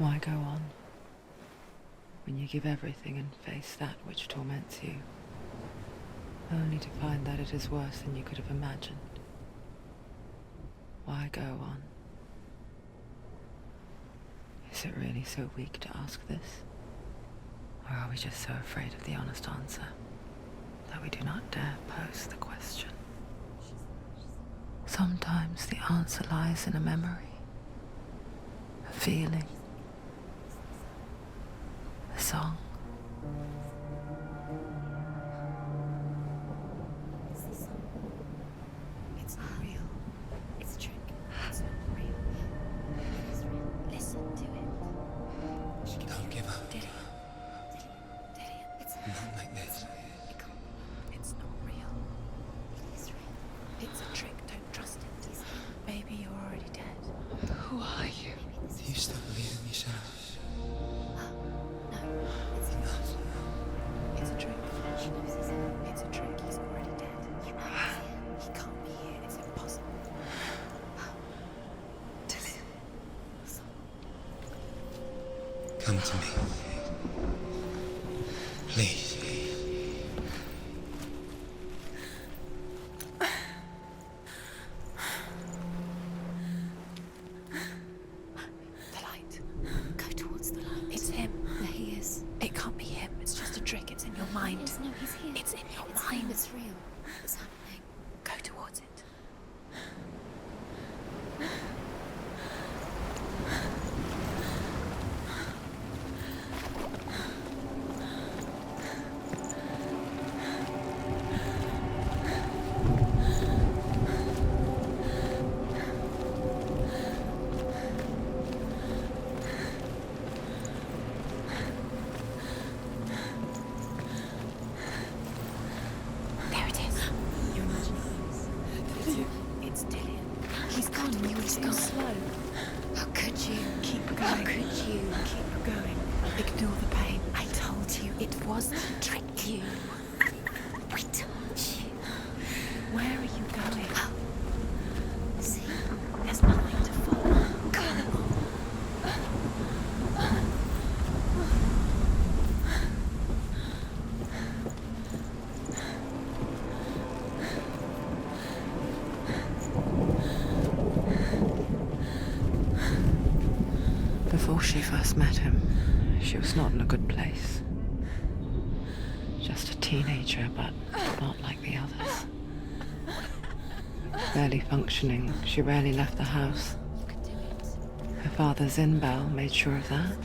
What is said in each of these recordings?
Why go on when you give everything and face that which torments you, only to find that it is worse than you could have imagined? Why go on? Is it really so weak to ask this? Or are we just so afraid of the honest answer that we do not dare pose the question? Sometimes the answer lies in a memory, a feeling, a song. It's not real. It's a trick. It's not real. It is real. Listen to it. Don't give up. Did it? It's Not like this. It's not real. It is real. It's a trick. Don't trust it. Maybe you're already dead. Who are you? Do you still believe in yourself? No, it's not. It's a trick. She knows he's here. It's a trick. He's already dead. You know he's here. He can't be here. It's impossible. Come to me. Please. The light. Go towards the light. It's him. There he is. It can't be him. It's just a trick. It's in your mind. No, he's here. It's in your mind. It's real. It's happening. Go towards it. There it is. You're imagining things. It's Dillian. He's gone. You were so slow. How could you? Keep going. How could you? Keep going. Ignore the pain. I told you it was to trick you. We told you. Where are you going? Oh. See? There's nothing to follow. Come on. Before she first met him, she was not in a good place. Just a teenager, but not like the others. Barely functioning, she rarely left the house. Her father, Zinbal, made sure of that.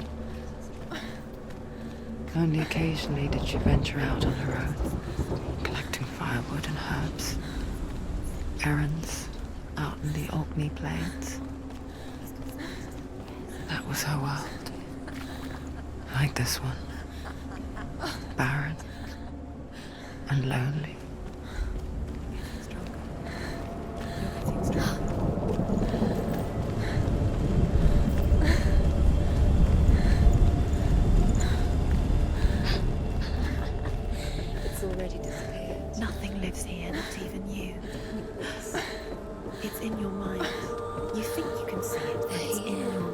Only occasionally did she venture out on her own, collecting firewood and herbs. Errands out in the Orkney Plains. That was her world. Like this one. Barren and lonely. It's already disappeared. Nothing lives here, not even you. It's in your mind. You think you can see it, but it's in your mind.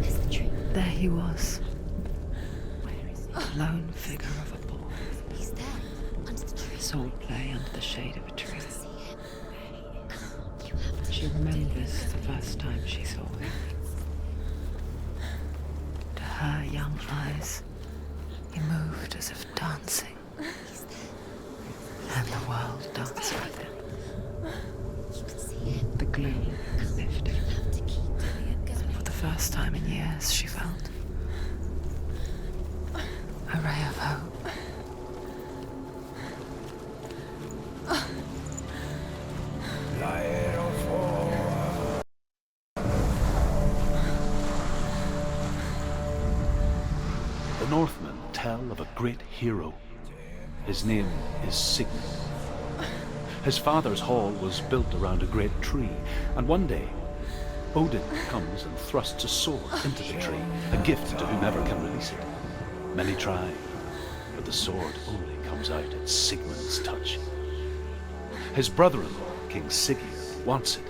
There's the tree. There he was, Where is the he? lone figure of a boy. He's there, under the tree. Sword play under the shade of a tree. See him. You have to. She remembers the first time she saw him. To her young eyes, he moved as if dancing, He's there. and the world danced with him. You can see him. The gloom lifted. You have to keep doing it. For the first time in years, she felt a ray of hope. The Northmen tell of a great hero. His name is Sigmund. His father's hall was built around a great tree, and one day Odin comes and thrusts a sword into the tree, a gift to whomever can release it. Many try, but the sword only comes out at Sigmund's touch. His brother-in-law, King Siggeir, wants it,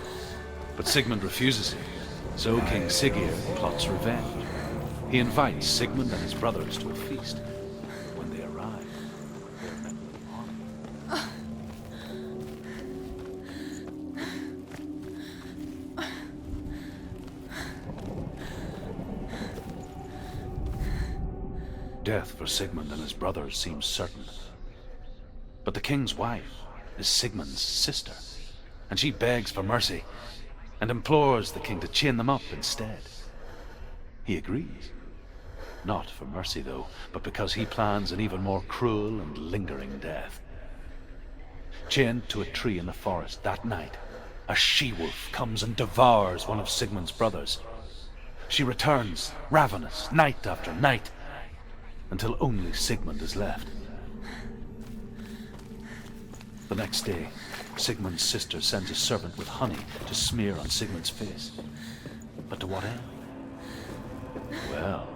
But Sigmund refuses it, so King Siggeir plots revenge. He invites Sigmund and his brothers to a feast. When they arrive, they're met with honor. Death for Sigmund and his brothers seems certain. But the king's wife is Sigmund's sister, and she begs for mercy and implores the king to chain them up instead. He agrees. Not for mercy, though, but because he plans an even more cruel and lingering death. Chained to a tree in the forest that night, a she-wolf comes and devours one of Sigmund's brothers. She returns, ravenous, night after night, until only Sigmund is left. The next day, Sigmund's sister sends a servant with honey to smear on Sigmund's face. But to what end? Well,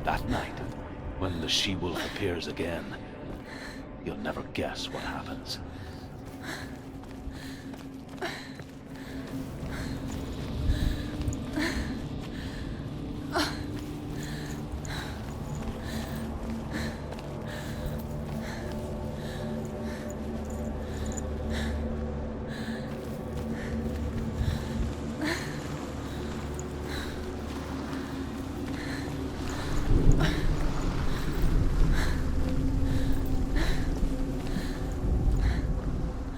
that night, when the she-wolf appears again, you'll never guess what happens.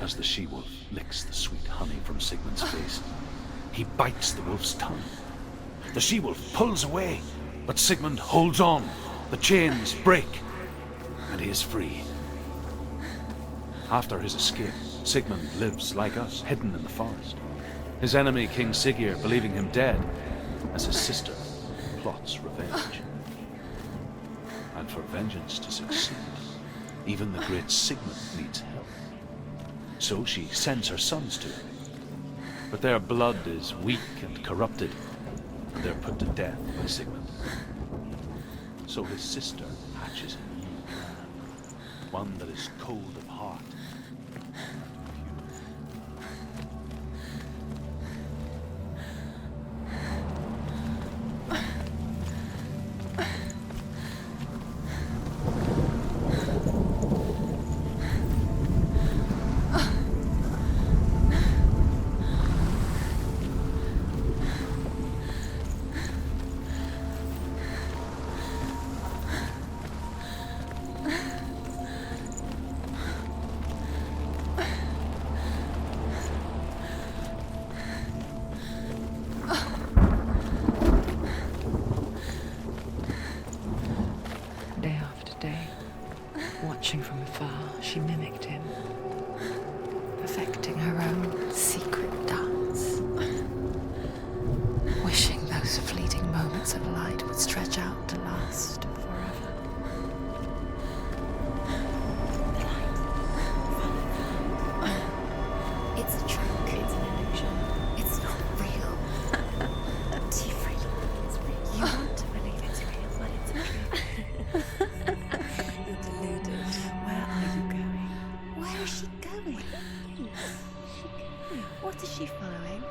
As the she-wolf licks the sweet honey from Sigmund's face, he bites the wolf's tongue. The she-wolf pulls away, but Sigmund holds on. The chains break, and he is free. After his escape, Sigmund lives like us, hidden in the forest. His enemy, King Siggeir, believing him dead, as his sister plots revenge. And for vengeance to succeed, even the great Sigmund needs help. So she sends her sons to him. But their blood is weak and corrupted, and they're put to death by Sigmund. So his sister hatches a new plan, one that is cold of heart. Watching from afar, she mimicked him, perfecting her own secret dance, wishing those fleeting moments of light would stretch out to last forever. The light. It's a trick. It's an illusion. It's not real. Do you really think it's real? You want to believe it's real, but it's a trick. You're deluded. Where are you going? Where is she going? What is she following?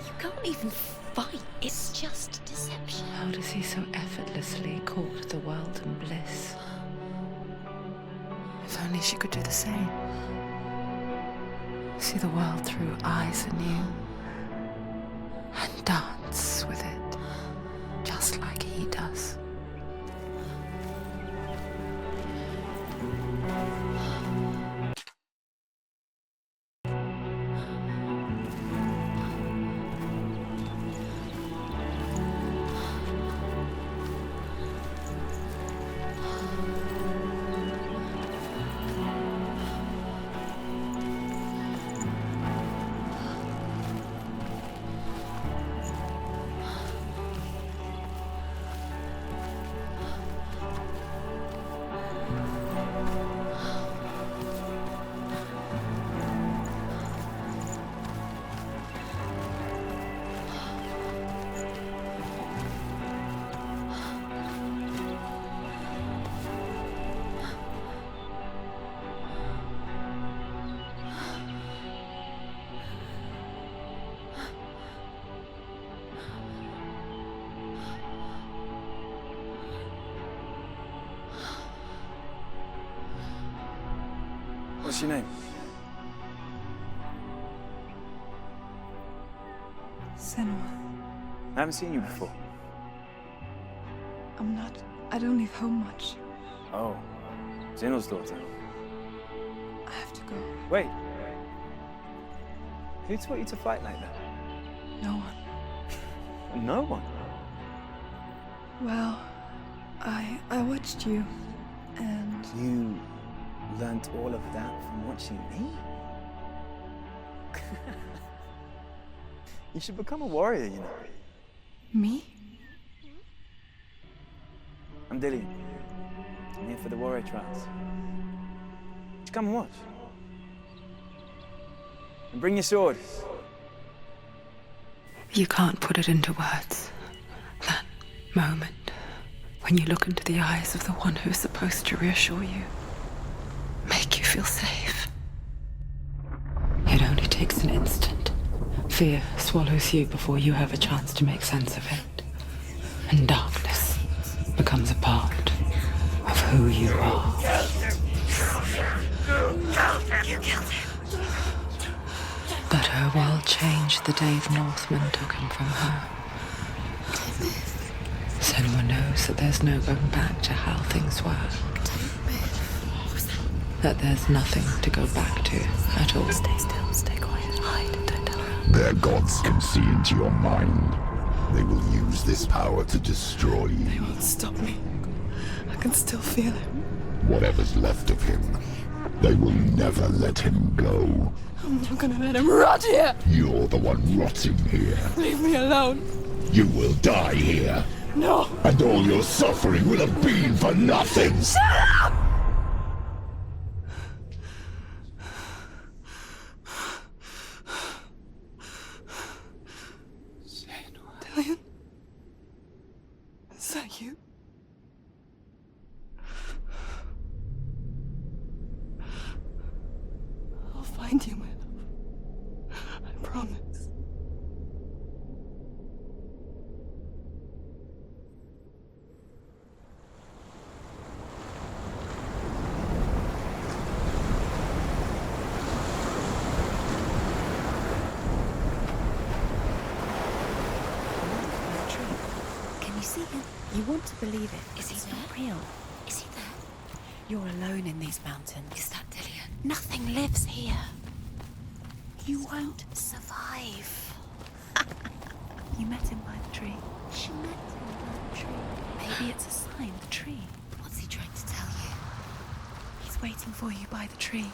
You can't even fight. It's just deception. How does he so effortlessly court the world and bliss? If only she could do the same. See the world through eyes anew and dance with it, just like he does. What's your name? Senua. I haven't seen you before. I don't leave home much. Oh, Zenua's daughter. I have to go. Wait. Who taught you to fight like that? No one. No one? Well, I watched you, and You learnt all of that from watching me? You should become a warrior, you know. me? I'm Dillian. I'm here for the warrior trials. Just come and watch. And bring your sword. You can't put it into words. That moment when you look into the eyes of the one who's supposed to reassure you, make you feel safe. It only takes an instant. Fear swallows you before you have a chance to make sense of it. And darkness becomes a part of who you are. You killed him. But her world changed the day the Northmen took him from her. Senua knows that there's no going back to how things were. That there's nothing to go back to at all. Stay still, stay quiet, hide, don't tell her. Their gods can see into your mind. They will use this power to destroy They you. won't stop me. I can still feel him. Whatever's left of him, they will never let him go. I'm not gonna let him rot here! You're the one rotting here. Leave me alone! You will die here. No! And all your suffering will have been for nothing. Dillian? Is that you? I'll find you, my love. I promise. Can you see him? You want to believe it. Is he not real? Is he there? You're alone in these mountains. Is that Dillian? Nothing lives here. You won't survive. You met him by the tree. She met him by the tree. Maybe it's a sign, the tree. What's he trying to tell you? He's waiting for you by the tree.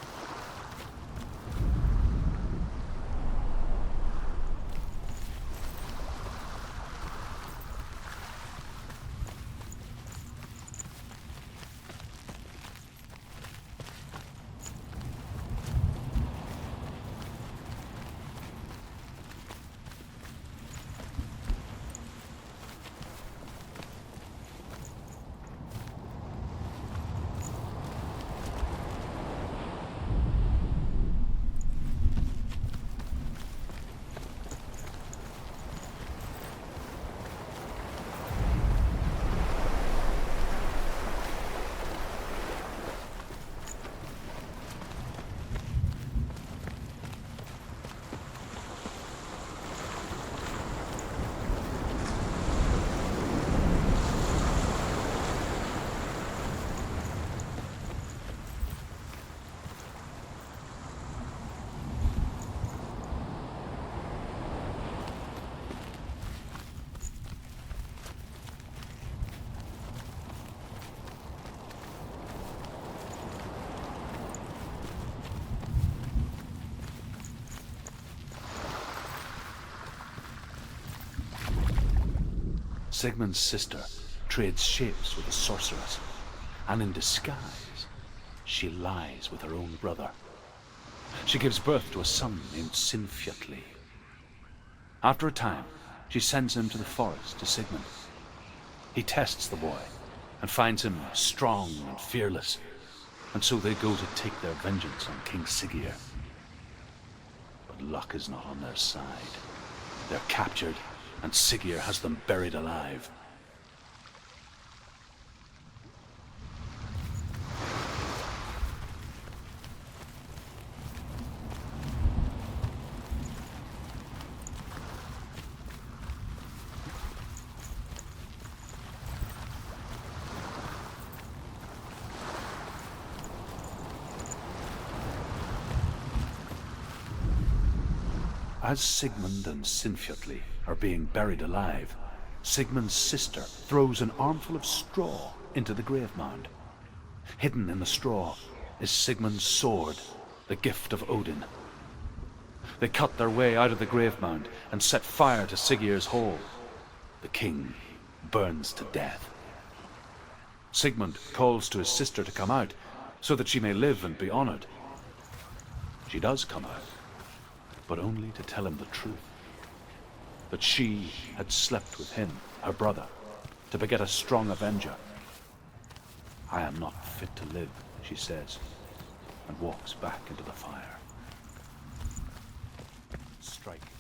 Sigmund's sister trades shapes with a sorceress, and in disguise, she lies with her own brother. She gives birth to a son named Sinfjotli. After a time, she sends him to the forest to Sigmund. He tests the boy and finds him strong and fearless, and so they go to take their vengeance on King Siggeir. But luck is not on their side. They're captured, and Siggeir has them buried alive. As Sigmund and Sinfjotli are being buried alive, Sigmund's sister throws an armful of straw into the grave mound. Hidden in the straw is Sigmund's sword, the gift of Odin. They cut their way out of the grave mound and set fire to Siggeir's hole. The king burns to death. Sigmund calls to his sister to come out so that she may live and be honored. She does come out, but only to tell him the truth. That she had slept with him, her brother, to beget a strong avenger. I am not fit to live, she says, and walks back into the fire. Striking.